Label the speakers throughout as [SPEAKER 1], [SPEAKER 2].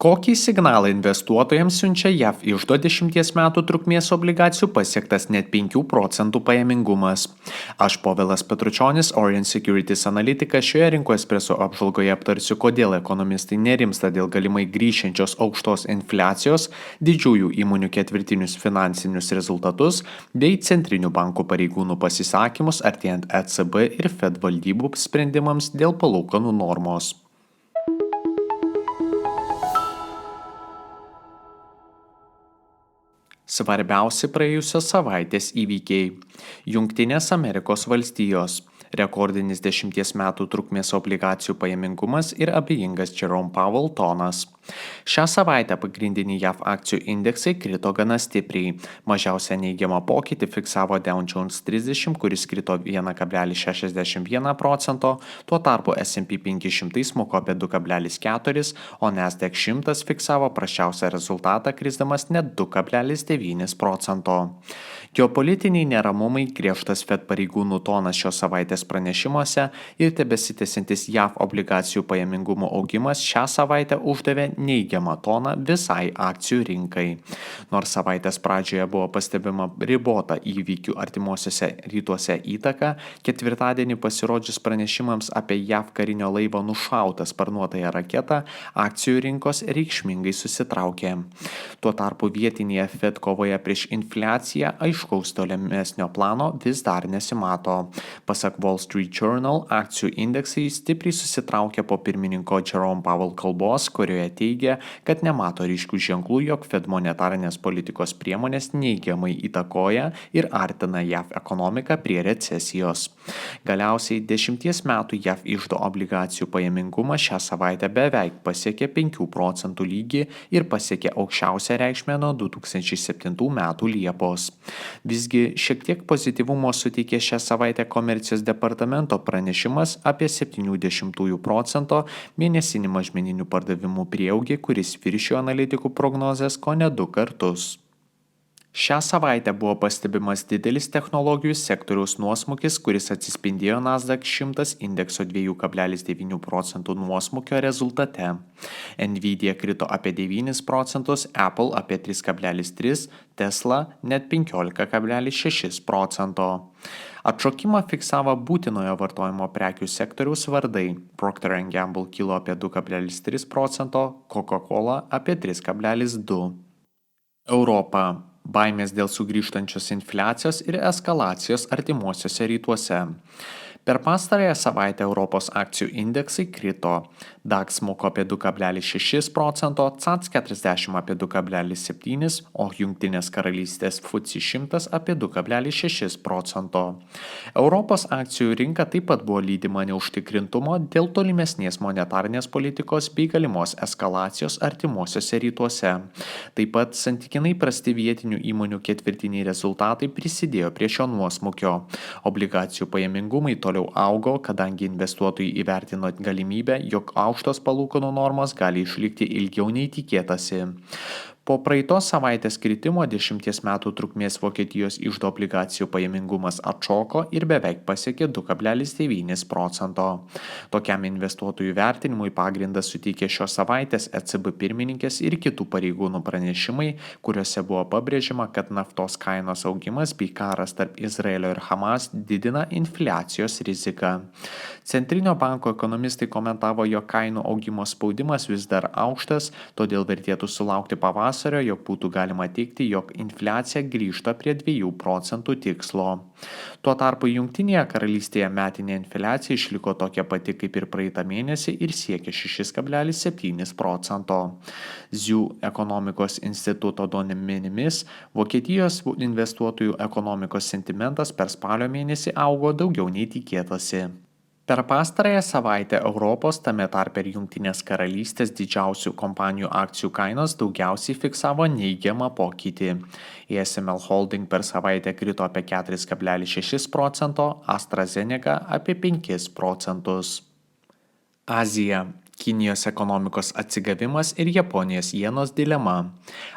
[SPEAKER 1] Kokį signalą investuotojams siunčia JAV iždo 10 metų trukmės obligacijų pasiektas net 5 procentų pajamingumas? Aš Povilas Petručionis, Orient Securities analitikas, šioje rinkų espreso apžvalgoje aptarsiu, kodėl ekonomistai nerimsta dėl galimai grįšiančios aukštos infliacijos, didžiųjų įmonių ketvirtinius finansinius rezultatus bei centrinių bankų pareigūnų pasisakymus artėjant ECB ir Fed valdybų sprendimams dėl palūkanų normos. Svarbiausi praėjusios savaitės įvykiai. Jungtinės Amerikos valstijos. Rekordinis 10 metų trukmės obligacijų pajamingumas ir abejingas Jerome Powell tonas. Šią savaitę pagrindiniai JAV akcijų indeksai krito gana stipriai. Mažiausią neigiamą pokytį fiksavo Dow Jones 30, kuris krito 1,61%, tuo tarpu S&P 500 smuko apie 2,4%, o Nasdaq 100 fiksavo prasčiausią rezultatą, krisdamas net 2,9%. Geopolitiniai neramumai, griežtas Fed pareigūnų tonas šios savaitės pranešimuose ir tebesitęsiantis JAV obligacijų pajamingumo augimas šią savaitę uždavė neigiamą toną visai akcijų rinkai. Nors savaitės pradžioje buvo pastebima ribota įvykių artimuosiuose rytuose įtaka, ketvirtadienį pasirodžius pranešimams apie JAV karinio laivo nušautą sparnuotąją raketą, akcijų rinkos reikšmingai susitraukė. Tuo tarpu vietinėje Fed kovoje prieš infliaciją aiškaus tolimesnio plano vis dar nesimato. Pasak Wall Street Journal, akcijų indeksai stipriai susitraukė po pirmininko Jerome Powell kalbos, kurioje teigia, kad nemato ryškių ženklų, jog Fed monetarinės politikos priemonės neigiamai įtakoja ir artina JAV ekonomiką prie recesijos. Galiausiai 10 metų JAV iždo obligacijų pajamingumas šią savaitę beveik pasiekė 5 procentų lygį ir pasiekė aukščiausią reikšmę nuo 2007 metų Liepos. Visgi šiek tiek pozityvumo suteikė šią savaitę komercijos departamento pranešimas apie 0,7% mėnesinį mažmeninių pardavimų prieaugį, kuris viršijo analitikų prognozes kone 2 kartus. Šią savaitę buvo pastebimas didelis technologijų sektoriaus nuosmukis, kuris atsispindėjo Nasdaq 100 indekso 2,9 procentų nuosmukio rezultate. Nvidia krito apie 9 procentus, Apple apie 3,3%, Tesla net 15,6%. Atšokimą fiksavo būtinojo vartojimo prekių sektoriaus vardai. Procter & Gamble kilo apie 2,3%, Coca-Cola apie 3,2%. Europa. Baimės dėl sugrįžtančios infliacijos ir eskalacijos artimuosiuose rytuose. Per pastarąją savaitę Europos akcijų indeksai krito. DAX smuko apie 2,6%, CAC 40 apie 2,7%, o Jungtinės karalystės FTSE 100 apie 2,6%. Europos akcijų rinka taip pat buvo lydima neužtikrintumo dėl tolimesnės monetarinės politikos bei galimos eskalacijos artimuosiuose rytuose. Taip pat santykinai prasti vietinių įmonių ketvirtiniai rezultatai prisidėjo prie šio nuosmukio. Obligacijų pajamingumai toliau augo, kadangi investuotojai įvertino galimybę, jog aukštos palūkanų normos gali išlikti ilgiau nei tikėtasi. Po praeitos savaitės kritimo 10 metų trukmės Vokietijos iždo obligacijų pajamingumas atšoko ir beveik pasiekė 2,9%. Tokiam investuotojų vertinimui pagrindą suteikė šios savaitės ECB pirmininkės ir kitų pareigūnų pranešimai, kuriuose buvo pabrėžiama, kad naftos kainos augimas bei karas tarp Izraelio ir Hamas didina infliacijos riziką. Centrinio banko ekonomistai komentavo, jog kainų augimo spaudimas vis dar aukštas, todėl vertėtų sulaukti pavasario, jog būtų galima teigti, jog infliacija grįžta prie 2 procentų tikslo. Tuo tarpu Jungtinėje karalystėje metinė infliacija išliko tokia pati kaip ir praeitą mėnesį ir siekė 6,7%. ZÜ ekonomikos instituto duomenimis Vokietijos investuotojų ekonomikos sentimentas per spalio mėnesį augo daugiau nei tikėtasi. Per pastarąją savaitę Europos, tame tarpe ir Jungtinės karalystės didžiausių kompanijų akcijų kainos daugiausiai fiksavo neigiamą pokytį. ASML Holding per savaitę krito apie 4,6%, AstraZeneca apie 5%. Azija. Kinijos ekonomikos atsigavimas ir Japonijos jenos dilema.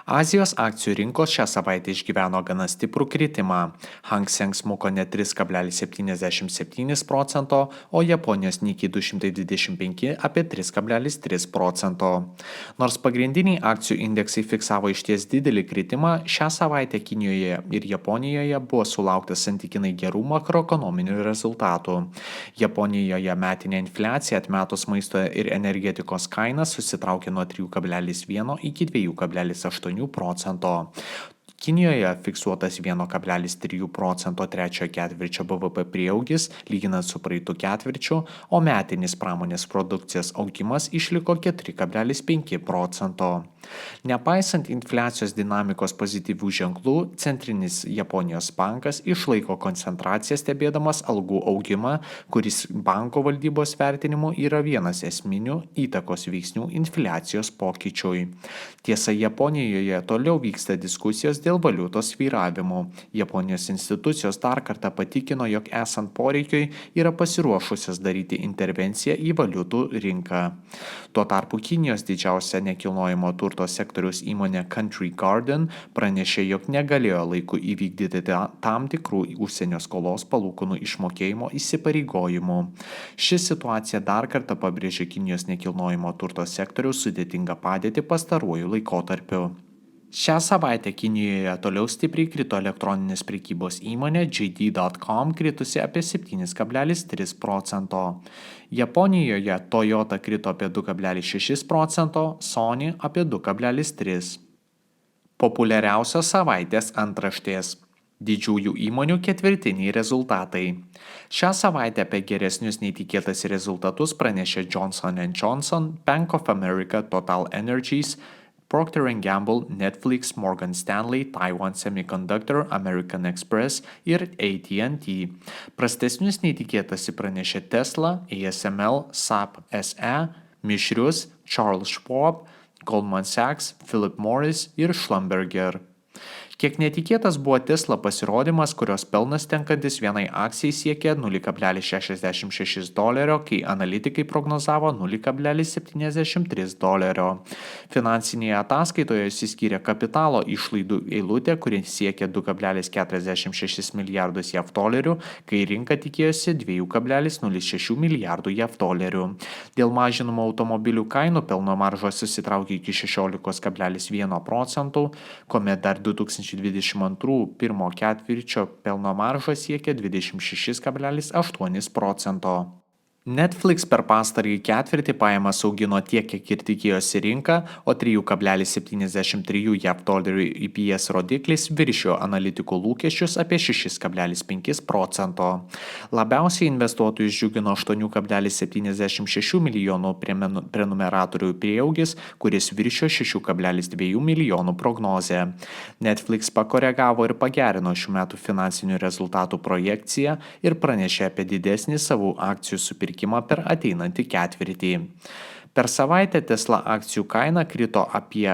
[SPEAKER 1] Azijos akcijų rinkos šią savaitę išgyveno gana stiprų kritimą. Hang Seng smuko net 3,77%, o Japonijos Nikkei 225 apie 3,3%. Nors pagrindiniai akcijų indeksai fiksavo išties didelį kritimą, šią savaitę Kinijoje ir Japonijoje buvo sulaukta santykinai gerų makroekonominių rezultatų. Japonijoje metinė infliacija atmetus maisto ir energetikos kainas susitraukė nuo 3,1 iki 2,8%. Kinijoje fiksuotas 1,3% trečiojo ketvirčio BVP prieaugis, lyginant su praeitų ketvirčiu, o metinis pramonės produkcijos augimas išliko 4,5%. Nepaisant infliacijos dinamikos pozityvių ženklų, Centrinis Japonijos bankas išlaiko koncentraciją stebėdamas algų augimą, kuris banko valdybos vertinimu yra vienas esminių įtakos veiksnių infliacijos pokyčiui. Tiesa, Japonijoje toliau vyksta diskusijos dėl valiutos svyravimų. Japonijos institucijos dar kartą patikino, jog esant poreikiui yra pasiruošusios daryti intervenciją į valiutų rinką. Tuo tarpu Kinijos didžiausia nekilnojamo turto sektoriaus įmonė Country Garden pranešė, jog negalėjo laiku įvykdyti tam tikrų užsienio skolos palūkanų išmokėjimo įsipareigojimų. Ši situacija dar kartą pabrėžė Kinijos nekilnojamo turto sektoriaus sudėtingą padėtį pastaruoju laikotarpiu. Šią savaitę Kinijoje toliau stipriai krito elektroninės prekybos įmonė JD.com, kritusi apie 7,3%. Japonijoje Toyota krito apie 2,6%, Sony apie 2,3%. Populiariausios savaitės antraštės. Didžiųjų įmonių ketvirtiniai rezultatai. Šią savaitę apie geresnius nei tikėtas rezultatus pranešė Johnson & Johnson, Bank of America, Total Energies, Procter & Gamble, Netflix, Morgan Stanley, Taiwan Semiconductor, American Express ir AT&T. Prastesnius nei tikėtasi pranešė Tesla, ASML, SAP SE, Mišrius, Charles Schwab, Goldman Sachs, Philip Morris ir Schlumberger. Kiek netikėtas buvo Tesla pasirodymas, kurios pelnas tenkantis vienai akcijai siekė $0,66, kai analitikai prognozavo $0,73. Finansinėje ataskaitoje išsiskyrė kapitalo išlaidų eilutė, kuri siekė $2,46 milijardus JAV, kai rinka tikėjosi $2,06 milijardų JAV. Dėl mažinamo automobilių kainų pelno maržos susitraukė iki 16,1%, kuomet dar 2022 pirmo ketvirčio pelno marža siekia 26,8%. Netflix per pastarąjį ketvirtį pajamas augino tiek, kiek ir tikėjosi rinka, o 3,73 JAV dolerių EPS rodiklis viršijo analitikų lūkesčius apie 6,5%. Labiausiai investuotojus džiugino 8,76 milijonų prenumeratorių prieaugis, kuris viršijo 6,2 milijonų prognozę. Netflix pakoregavo ir pagerino šių metų finansinių rezultatų projekciją ir pranešė apie didesnį savų akcijų supirkimą per ateinantį ketvirtį. Per savaitę Tesla akcijų kaina krito apie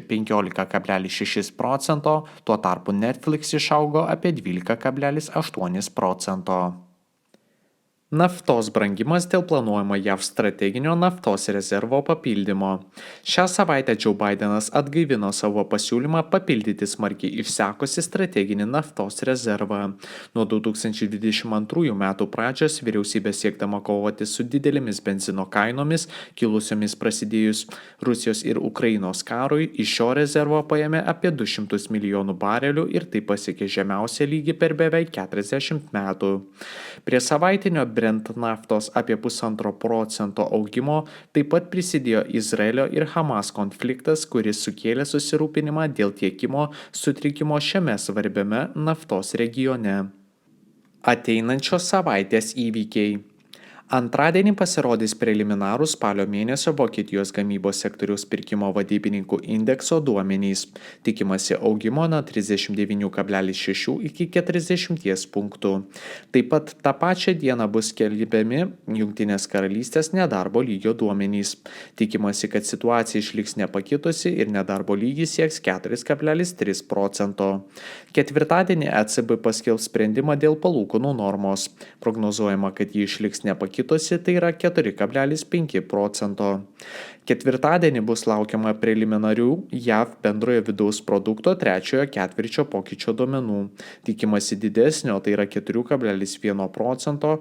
[SPEAKER 1] 15,6%, tuo tarpu Netflix išaugo apie 12,8%. Naftos brangimas dėl planuojamo JAV strateginio naftos rezervo papildymo. Šią savaitę Joe Bidenas atgaivino savo pasiūlymą papildyti smarkiai išsekusi strateginį naftos rezervą. Nuo 2022 metų pradžios vyriausybė siekdama kovoti su didelėmis benzino kainomis, kilusiomis prasidėjus Rusijos ir Ukrainos karui, iš šio rezervo paėmė apie 200 milijonų barelių ir tai pasiekė žemiausią lygį per beveik 40 metų. Prie savaitinio Brent naftos apie 1,5% augimo taip pat prisidėjo Izraelio ir Hamas konfliktas, kuris sukėlė susirūpinimą dėl tiekimo sutrikimo šiame svarbiame naftos regione. Ateinančios savaitės įvykiai. Antradienį pasirodys preliminarūs spalio mėnesio Vokietijos gamybos sektoriaus pirkimo vadybininkų indekso duomenys. Tikimasi augimo nuo 39,6 iki 40 punktų. Taip pat tą pačią dieną bus skelbiami Jungtinės karalystės nedarbo lygio duomenys. Tikimasi, kad situacija išliks nepakitusi ir nedarbo lygis sieks 4,3%. Ketvirtadienį ECB paskelbs sprendimą dėl palūkanų normos. Prognozuojama, kad ji išliks nepakitusi kitosi, tai yra 4,5%. Ketvirtadienį bus laukiama preliminarių JAV bendrojo vidaus produkto trečiojo ketvirčio pokyčio duomenų. Tikimasi didesnio, tai yra 4,1%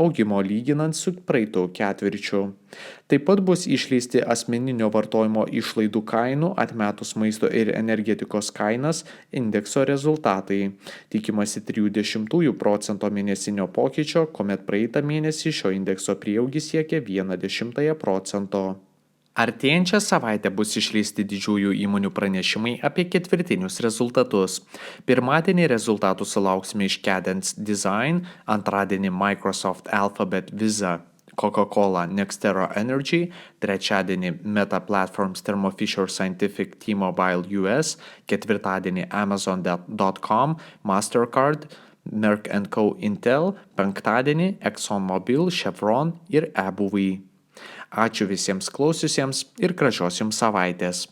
[SPEAKER 1] augimo lyginant su praeitu ketvirčiu. Taip pat bus išleisti asmeninio vartojimo išlaidų kainų atmetus maisto ir energetikos kainas indekso rezultatai. Tikimasi 0,3% mėnesinio pokyčio, kuomet praeitą mėnesį šio indekso prieaugis siekia 0,1%. Artėjančią savaitę bus išleisti didžiųjų įmonių pranešimai apie ketvirtinius rezultatus. Pirmadienį rezultatų sulauksime iš Cadence Design, antradienį Microsoft, Alphabet, Visa, Coca-Cola, NextEra Energy, trečiadienį Meta Platforms, Thermo Fisher Scientific, T-Mobile US, ketvirtadienį Amazon.com, Mastercard, Merck & Co. Intel, penktadienį ExxonMobil, Chevron ir EBUV. Ačiū visiems klausiusiems ir gražios jums savaitės.